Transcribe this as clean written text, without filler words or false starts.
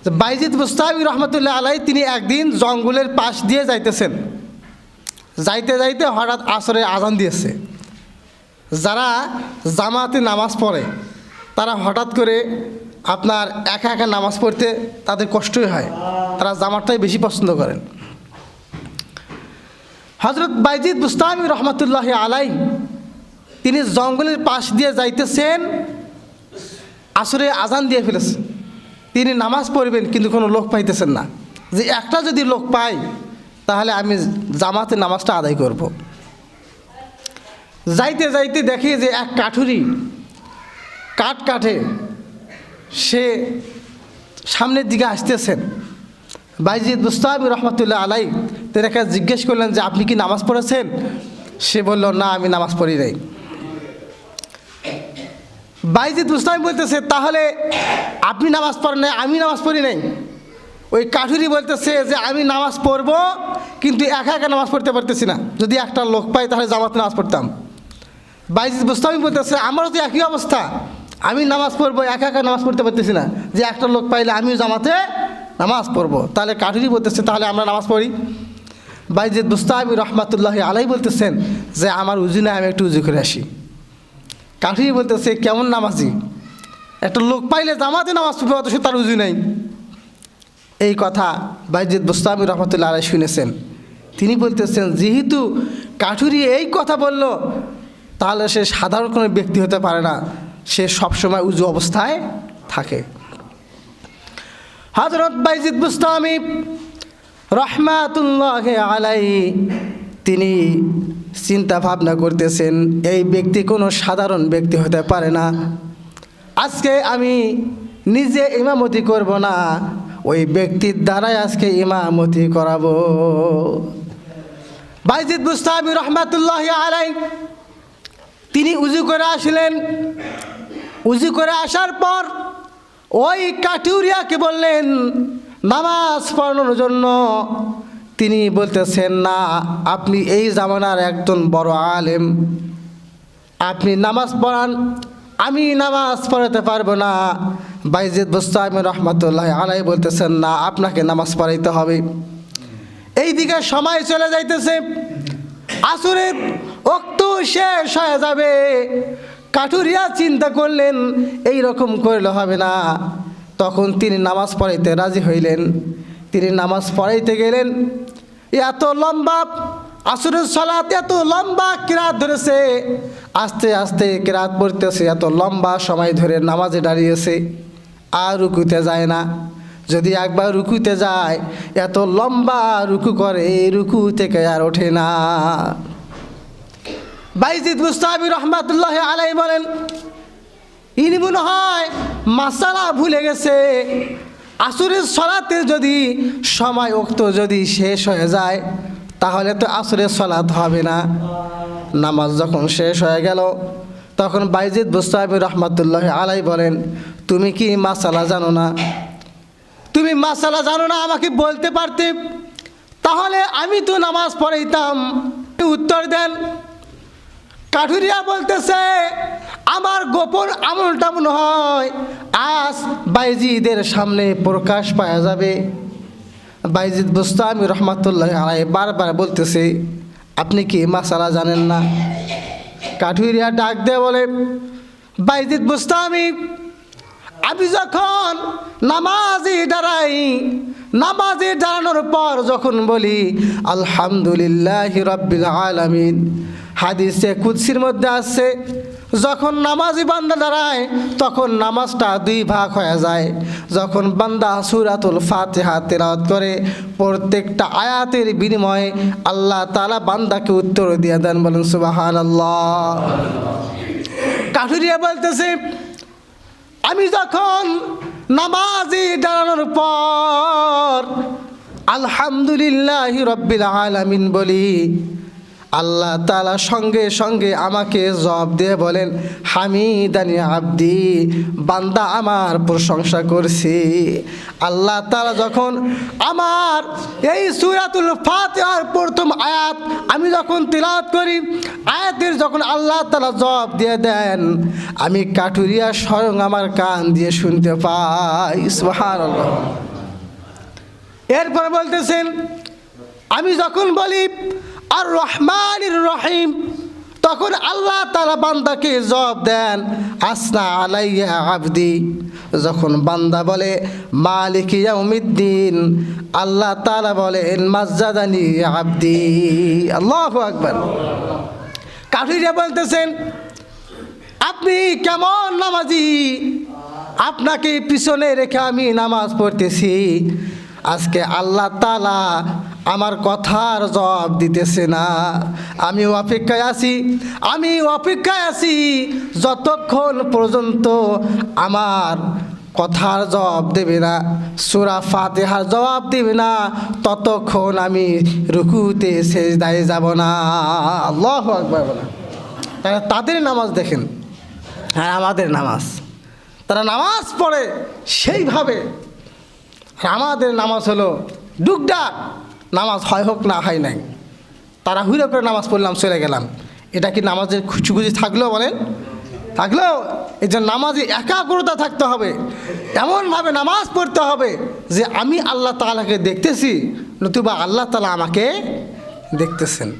বাইজিদ বুস্তামি রহমতুল্লাহ আলাই তিনি একদিন জঙ্গলের পাশ দিয়ে যাইতেছেন, যাইতে যাইতে হঠাৎ আসরের আজান দিয়েছে। যারা জামাতে নামাজ পড়ে তারা হঠাৎ করে আপনার একা একা নামাজ পড়তে তাদের কষ্টই হয়, তারা জামাতটাই বেশি পছন্দ করেন। হযরত বাইজিদ বুস্তামি রহমতুল্লাহ আলাই তিনি জঙ্গলের পাশ দিয়ে যাইতেছেন, আসরে আজান দিয়ে ফেলেছেন। তিনি নামাজ পড়বেন কিন্তু কোনো লোক পাইতেছেন না, যে একটা যদি লোক পাই তাহলে আমি জামাতে নামাজটা আদায় করব। যাইতে যাইতে দেখি যে এক কাঠুরি কাঠ কাঠে সে সামনের দিকে আসতেছেন। বাইজিদ বুস্তামি রহমতুল্লাহ আলাই তাকে জিজ্ঞেস করলেন যে আপনি কি নামাজ পড়েছেন? সে বলল না, আমি নামাজ পড়ি নাই। বাইজিদ বুস্তামি বলতেছে তাহলে আপনি নামাজ পড়েন নাই, আমি নামাজ পড়ি নাই। ওই কাঠুরি বলতেছে যে আমি নামাজ পড়ব কিন্তু একা একা নামাজ পড়তে পারতেছি না, যদি একটা লোক পাই তাহলে জামাতে নামাজ পড়তাম। বাইজিদ বুস্তামি বলতেছে আমারও তো একই অবস্থা, আমি নামাজ পড়বো একা একা নামাজ পড়তে পারতেছি না, যে একটা লোক পাইলে আমিও জামাতে নামাজ পড়বো। তাহলে কাঠুরি বলতেছে তাহলে আমরা নামাজ পড়ি। বাইজিদ বুস্তামি রহমতুল্লাহ আলাই বলতেছেন যে আমার উজু নেই, আমি একটু উজু করে আসি। কাঠুরি বলতেছে কেমন নামাজি, একটা লোক পাইলে জামাতে নামাজ পড়বে অথচ তার উজু নেই। এই কথা বাইজিদ বুস্তামি রহমতুল্লাহ আলাই শুনেছেন। তিনি বলতেছেন যেহেতু কাঠুরি এই কথা বলল তাহলে সে সাধারণ কোনো ব্যক্তি হতে পারে না, সে সবসময় উজু অবস্থায় থাকে। হযরত বাইজিদ বুস্তামি রহমাতুল্লাহ আলাইহি তিনি চিন্তা ভাবনা করতেছেন এই ব্যক্তি কোনো সাধারণ ব্যক্তি হতে পারে না, আজকে আমি নিজে ইমামতি করব না, ওই ব্যক্তির দ্বারাই আজকে ইমামতি করাবো। বাইজিদ বুস্তামি রহমাতুল্লাহ আলাইহি তিনি উজু করে আসলেন। উজু করে আসার পর ওই কাঠুরিয়াকে বললেন নামাজ পড়ানোর জন্য। তিনি বলতেছেন না, আপনি এই জামানার একজন বড় আলেম, আপনি নামাজ পড়ান, আমি নামাজ পড়াতে পারবো না। বাইজিদ বুস্তামি রহমতুল্লাহ আলাইহি বলতেছেন না, আপনাকে নামাজ পড়াইতে হবে। এই দিকে সময় চলে যাইতেছে, আসরের ওয়াক্ত শেষ হয়ে যাবে। কাঠুরিয়া চিন্তা করলেন এই রকম করলে হবে না, তখন তিনি নামাজ পড়াইতে রাজি হইলেন। তিনি নামাজ পড়াইতে গেলেন, এত লম্বা আসরের সালাত, এত লম্বা কিরাত ধরেছে, আস্তে আস্তে কিরাত পড়তেছে, এত লম্বা সময় ধরে নামাজে দাঁড়িয়েছে, আর রুকুতে যায় না। যদি একবার রুকুতে যায় এত লম্বা রুকু করে, রুকু থেকে আর ওঠে না। বাইজিদ বুস্তামি রহমাতুল্লাহ আলাইহি বলেন ইনি মনে হয় মাসালা ভুলে গেছে, আসরের সালাতে যদি সময় ওক্ত যদি শেষ হয়ে যায় তাহলে তো আসরের সালাত হবে না। নামাজ যখন শেষ হয়ে গেল তখন বাইজিদ বুস্তামি রহমাতুল্লাহ আলাইহি বলেন তুমি কি মাসালা জানো না? তুমি মাসালা জানো না, আমাকে বলতে পারতে, তাহলে আমি তো নামাজ পড়াইতাম। উত্তর দেন। কাঠুরিয়া বলতেছে আমার গোপন আমলটা মনে হয় আজ বাইজিদের সামনে প্রকাশ পাওয়া যাবে। বাইজিদ বুস্তামি রহমাতুল্লাহ আলাইহি বারবার বলতেছে আপনি কি মাসালা জানেন না? কাঠুরিয়া ডাক দিয়ে বলে বাইজিদ বুস্তামি, আমি যখন নামাজে দাঁড়াই, নামাজে দাঁড়ানোর পর যখন বলি আলহামদুলিল্লাহি রাব্বিল আলামিন, হাদিসে কুদসির মধ্যে আছে যখন নামাজি বান্দা দাঁড়ায় তখন নামাজটা দুই ভাগ হয়ে যায়। যখন বান্দা সূরাতুল ফাতিহা তেলাওয়াত করে প্রত্যেকটা আয়াতের বিনিময়ে আল্লাহ তাআলা বান্দাকে উত্তর দিয়ে দেন। বলেন সুবহানাল্লাহ। কাঠুরিয়া বলতেছে আমি যখন নামাজে দাঁড়ানোর পর আলহামদুলিল্লাহি রাব্বিল আলামিন বলি, আল্লাহ তাআলা সঙ্গে সঙ্গে আমাকে জবাব দিয়ে বলেন হামিদানি আব্দি, বান্দা আমার প্রশংসা করছি। আল্লাহ তাআলা যখন আমার এই সূরাতুল ফাতিহার প্রথম আয়াত আমি যখন তিলাওয়াত করি, আয়াতের যখন আল্লাহ তাআলা জবাব দিয়ে দেন, আমি কাঠুরিয়া স্বয়ং আমার কান দিয়ে শুনতে পাই। সুবহানাল্লাহ। এরপরে বলতেছেন আমি যখন বলি আর রহমানির রহিম, তখন আল্লাহ তাআলা বান্দাকে জবাব দেন আসনা আলাইয়া আবদি। যখন বান্দা বলে মালিক ইয়াউমিদ্দিন, আল্লাহ তাআলা বলেন মাজজাদানি আবদি। আল্লাহু আকবার। কাফিররা বলতেছেন আপনি কেমন নামাজি, আপনাকে পিছনে রেখে আমি নামাজ পড়তেছি, আজকে আল্লাহ তাআলা আমার কথার জবাব দিতেছে না। আমি অপেক্ষায় আছি যতক্ষণ পর্যন্ত আমার কথার জবাব দেবে না, সূরা ফাতিহার জবাব দেবে না, ততক্ষণ আমি রুকুতে সেজদায় যাব না। আল্লাহু আকবার বলেন। তারা তাদের নামাজ দেখেন আর আমাদের নামাজ, তারা নামাজ পড়ে সেইভাবে, আর আমাদের নামাজ হলো ডুকডাক, নামাজ হয় হোক না হয় নাই, তারা হুইলো করে নামাজ পড়লাম চলে গেলাম। এটা কি নামাজের খুশি থাকলেও বলেন? থাকলেও এই যে নামাজে একাগ্রতা থাকতে হবে, এমনভাবে নামাজ পড়তে হবে যে আমি আল্লাহ তাআলাকে দেখতেছি, নতুবা আল্লাহ তাআলা আমাকে দেখতেছেন।